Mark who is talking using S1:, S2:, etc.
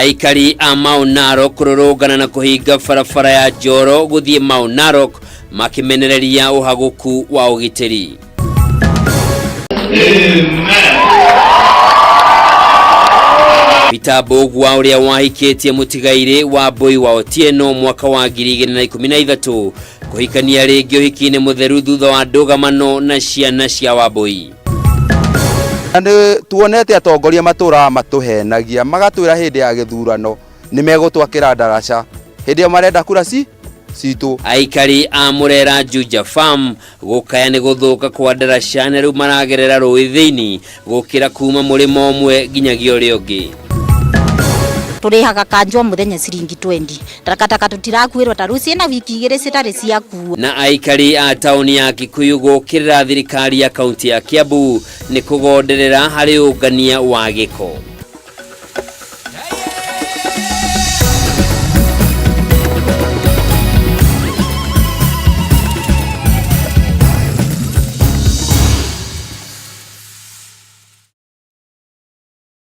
S1: Aikari a Mau Narok kurorogana na kuhinga barabara ya Njoro guthie Mau Narok makimenereria uhaguku wa ugiteri. Peter Bogwa uria wahikitie mutigaire wa Boi wa Otieno mwaka wa 2013 kuhikania ringi uhikine mutheru thutha wa ndugamano na ciana cia Waboi.
S2: Ande tuonete atongoria matura matuhenagia magatwira hindi ya githurano nimegutwakira ndaraca hindi marenda kura citu.
S1: Aikari a Murera Juja Farm gukaya ni guthuka kwa ndaraca na riu maragerera rui thiini gukira kuma murimo omwe nginyagia uria ungi.
S3: Turihaga kanjwa muthenya ciringi 20 takataka tutirakwirwa taruci na wiki igire citari ciakuo.
S1: Na aikari a tauni ya Kikuyu gukirira thirikari ya kaunti ya Kiambu ni kugonderera hari ungania wa giko.